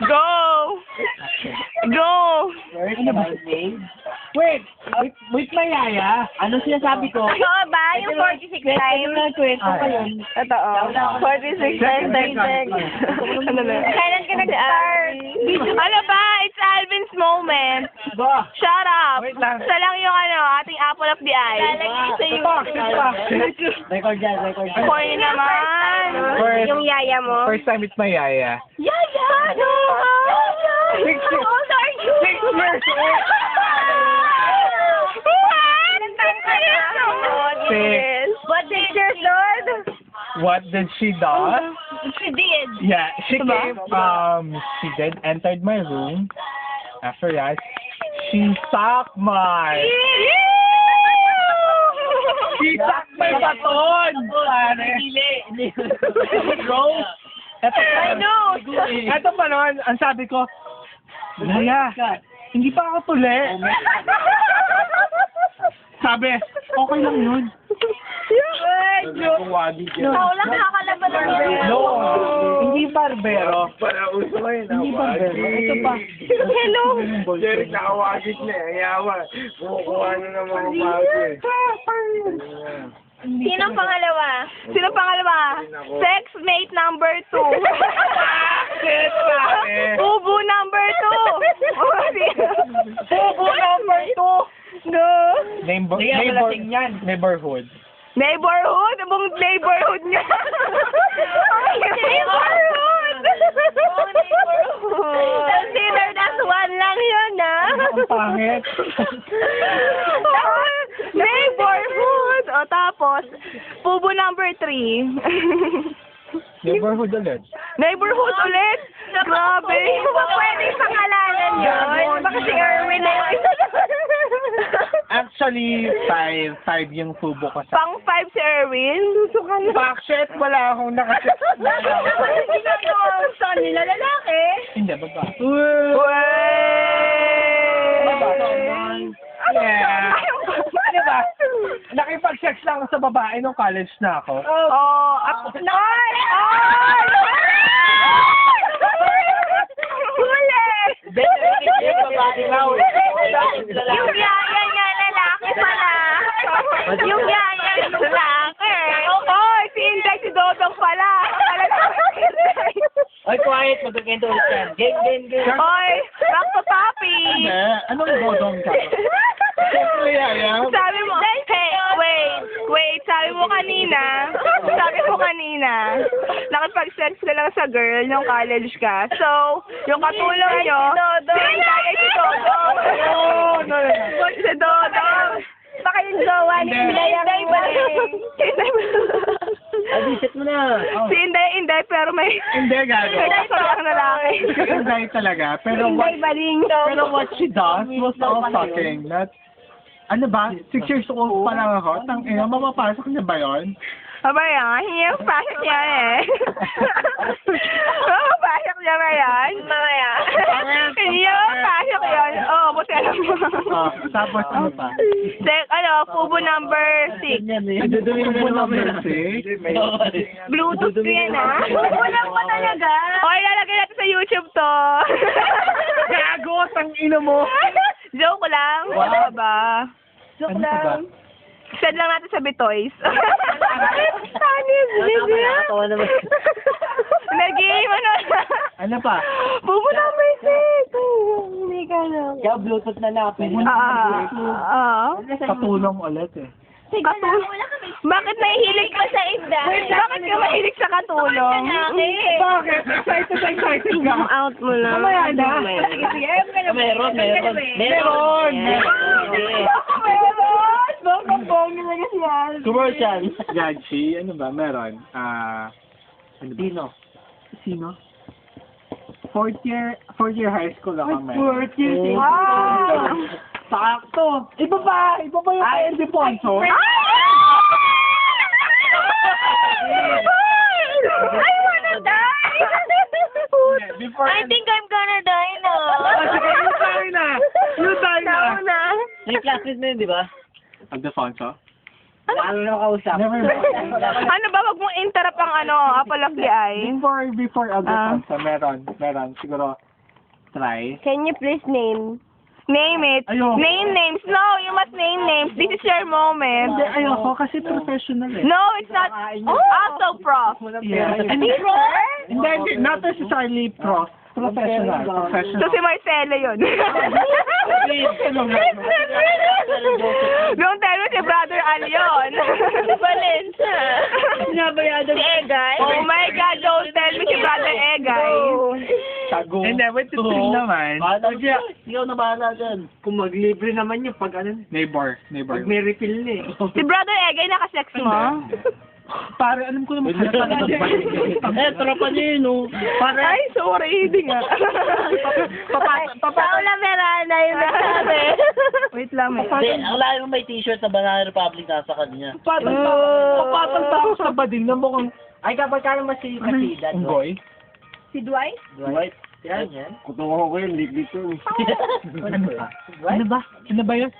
Go! Go! Wait, mayaya. Ano sinasabi ko? Totoo ba? Yung 46 times? Kwento ko yun. Totoo. 46 times 36. Ano na? Kailan ka nag-start? Ano ba? It's Alvin's moment. Ba? Shut up! Wait lang. Isa lang yung ating apple of the eye. Lalagay sa iyo. Record yan. Corny naman. Yung yaya mo? First time it's mayaya. Yaya! No! How old are you? 6 years old. What 6 years old? What did she do? She did. Yeah, she Diba? came, she did entered my room. After that, she sucked my... She sucked my baton! Pare. Bro, eto pa nun, ang sabi ko, Laya, hindi pa ako tuli. Sabi, okay lang yun. Ikaw lang nakakalaban ng barbero. No, hindi barbero. Hindi barbero. Ito pa. Hello. Derek, nakawagit na eh. Yaman. Kukuha na ng mga bago eh. Sinong pangalawa? Sino pangalawa? Sex mate number 2. Shit, pare. Ubu number 2. Ubu number 2. No. Neighborhood. Neighborhood? Abong neighborhood niya. Neighborhood. Consider as one lang yun, ah. Ang pangit. Neighborhood. O tapos, pubo number 3. Neighborhood ulit. Neighborhood ulit? Grabe. Pwede pangalanan yun. Baka si Erwin na yun. Actually, 5 yung tubo ko sa... Pang 5 si Erwin. Bakit? Wala akong nakasit. Ginagawa mo sa kanila, lalaki. Hindi, baba. Yeah. Ano ba? Nakipag-sex lang ako sa babae nung college na ako. Oh, ako. Ay! Huli! Yung yaya niya, lalaki pala. Yung yaya niya, lalaki. Oh, si Inday, si Dodong pala. Ay, quiet. Magkakento ulit yan. Game. Oy, back to topic. Hindi. Anong bodong ka? Siyempre, yaya. Sabi mo, hey, wait, sabi mo kanina, nakipag-sex ka lang sa girl nung college ka. So, yung katulong nyo, si Inday ay si Dodong. No. Si Dodong. Baka yung jowa ni Inday ba? Ay, visit mo na. Si Inday, pero may Gago. kasalang lalaki. Hindi talaga. Pero what she does was all fucking. Ano ba? 6 years old pa lang ako. Tangina, mamapasok niya ba yun? Aba yan, hindi yung pasok niya eh. Pasok niya ba yan? Mamaya. Hindi yung pasok yun. Oo, buti alam mo. Tapos ano pa? Kubo number 6. Tubo number 6? Bluetooth ko yan ah. Kubo lang pa talaga. Okay, lalagay natin sa YouTube to. Gago, tangina mo. Joke lang. Wow. Ano ba? Joke lang. Send lang natin sa Bitoys. Tanis, Nakakatawa naman. Nag-game, ano? Ano pa? Bubo number 6. Hindi ka lang. Kaya Bluetooth na napin. Katulong ulit eh. Bakit nahihilig ka sa isda? Bakit ka mahilig sa katulong? Bakit? Excited ka? Out mo lang. Mamaya na. Meron. Commercial. Judgy, ano ba? Meron. Ano ba? Sino? Fourth year high school ako, man. Wow! Sakto. Iba pa yung Andy Ponso. I wanna die! I think I'm gonna die now. You die na. Tao na. Yung classmate mo yun, di ba? Aldefonso? Lalo na kausap. Never mind. Ano ba, wag mong interrupt ang apple of the eye. Before August, meron. Siguro, try. Can you please name? Name it. Ayoko. Name names. No, you must name names. This is your moment. Hindi, ayoko kasi professional eh. No, it's not. Also prof. Yeah. Hindi, Hindi, not necessarily professional. So si Marcelo yun. Don't tell me si Brother Al yun. Valencia. Si Egay? Oh my God, don't tell me si Brother Egay. Tago. Hindi, wait to think naman. Ikaw na bahala dyan. Kung maglibre naman yung pag ano, Neighbor. pag may refill na eh. Si Brother Egay, nakasex mo? Pare, alam ko naman halata na tropa niyo yun, no? Ay, sorry, hindi nga. Paula Merana yung nagsabi. Wait lang, may. Hindi, ang layo may t-shirt na Banana Republic nasa kanya. Papatang tao sa bading na mukhang Ay, kapag ka naman si Kasida, unggoy. Si Dwight? Right? Yan, yan. Kutungo ko yun, liglig ko. Ano ba? Ano ba yun?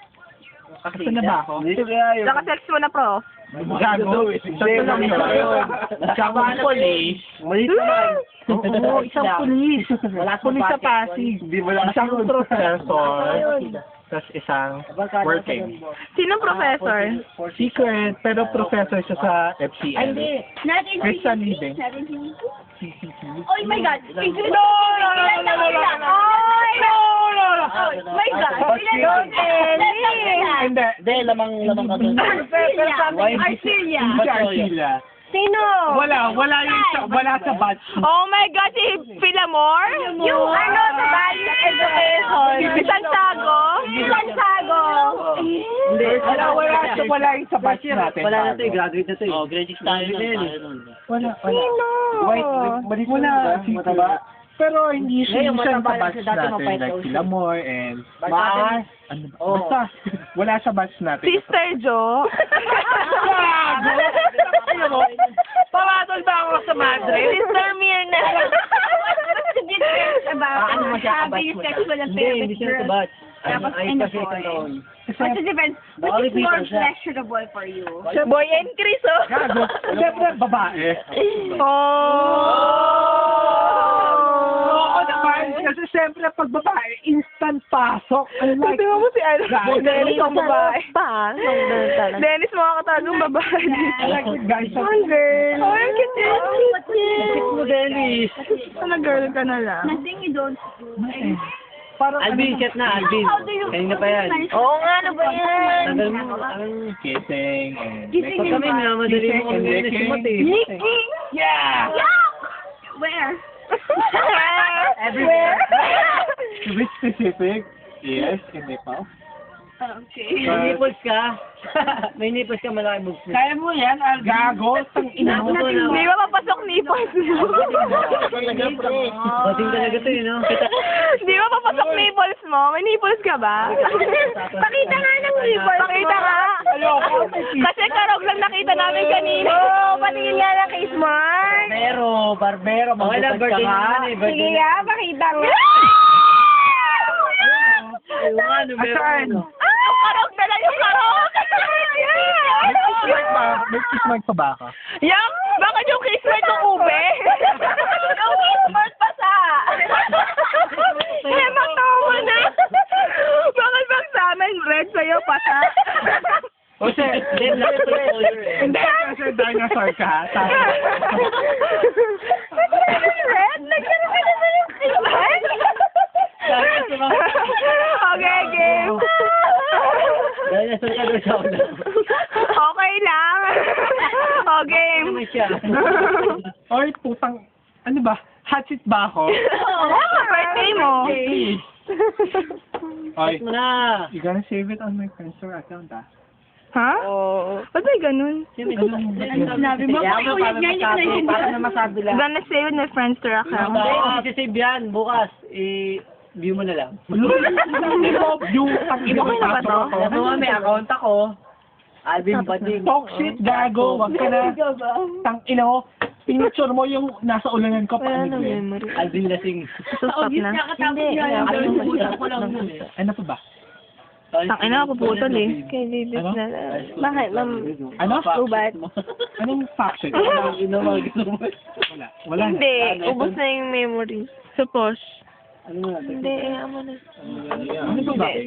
Asa na ba ako? Dito kaya yun. Nakasex mo na, prof? Gago. Sakto lang yun. Tsaka police. Malit naman. Oo, isang police. Police sa Pasig. Hindi mo lang Isang professor. Tapos isang working. Sinong professor? Secret, pero professor siya sa FCN. Natin Christian Living. Oh my God! No, Oh my God! Don't tell me. Hindi. Hindi, lamang ka doon. Arcelia! Hindi si Arcilla. Sino? Wala sa batch. Oh my God, si Pilamor? Yung ano sa Bali Education. Si Santiago? Santiago! Wala yung sa batch natin. Wala na to eh, graduate na to eh. Oh, grade 6 tayo nun. Wala. Sino? Wala. Mataba. Pero hindi siya Ngayon, sa mataba na batch siya dati, natin. mapait Like daw siya. Pilamor and Maas. ano ba? Basta, wala sa batch natin. Sister Jo? Pamatol ba ako sa madre? Sister Mirna? Ano mo siya Having kabatch mo? sexual Hindi, hindi siya kabatch. Tapos Ay, kasi ito doon. What's the difference? Bawal Which is more people siya. pleasurable for you? Boy and Chris, oh. Gago. Siyempre, babae. Oo naman. Kasi siyempre, pag babae, instant pasok. Unlike, Sabi mo si ano? Guys, Dennis ang babae. Dennis, makakatagong babae. like guys, Ang girl. Oh, ang cute. Mo, Dennis. Sana girl ka na lang. Nothing you don't do. parang Alvin, chat na, Alvin. Kanina pa yan. Oo nga, ano ba yan? Tagal mo, ang kissing and Kissing pag kami, and minamadali mo kami Licking. na sumat eh. Licking! yeah! Where? Everywhere. To be specific, yes, in Nepal. Okay. May nipples ka. May nipples ka, malaki boobs mo. Kaya mo yan, Gago, tang ina mo. Hindi ba papasok nipples mo? Bating talaga to eh, no? Di ba papasok nipples mo? May nipples ka ba? Pakita nga ng nipples. Pakita nga. Kasi karog lang nakita namin kanina. Oo, patingin nga ng case mark. Barbero, Okay lang, magbukas birthday ka naman nga. eh, birthday Sige nga, pakita nga. Yung ano, meron Asaan? ano. Ah, karog na lang yung karog. May kiss mark pa ba ako? Yang, bakit yung case mark ng ube? Yung case mark pa sa. Matawa na. Bakit bang sa amin red sa'yo pa sa? Kasi, hindi kasi dinosaur ka, ha? Tama. Red? Nagkaroon ka naman yung case mark? Okay, game. Dinosaur ka doon sa una. Okay lang. O, game. Ano siya? Oy, putang, ano ba? Hatchet ba ako? Birthday mo. Oy, Mo na. you gonna save it on my Friendster account, ah? Ha? Oo. Ba't may ganun? Sinabi mo, Kaya mo, ulit niya, hindi ko na para na masabi lang. Gonna save with my Friendster account. Hindi, save yan. Bukas, i-view mo na lang. Yung tang ina Okay na ba to? Alam mo nga, may account ako. Alvin Bading. Talk shit, gago. Wag ka na. Tang ina mo. Pinicture mo yung nasa ulanan ko pa. Alvin Lasing. Stop na. Nakatapos niya yung Alam mo, girl. ko lang yun eh. Ano pa ba? Tangina, puputol eh. Kay Lidis Ano? na lang. Bakit, ma'am? Ano? Ubat? Anong faction? Wala. Hindi, ubos na yung memory. Suppose. Ano na? Hindi, ama na. Ano ba ba?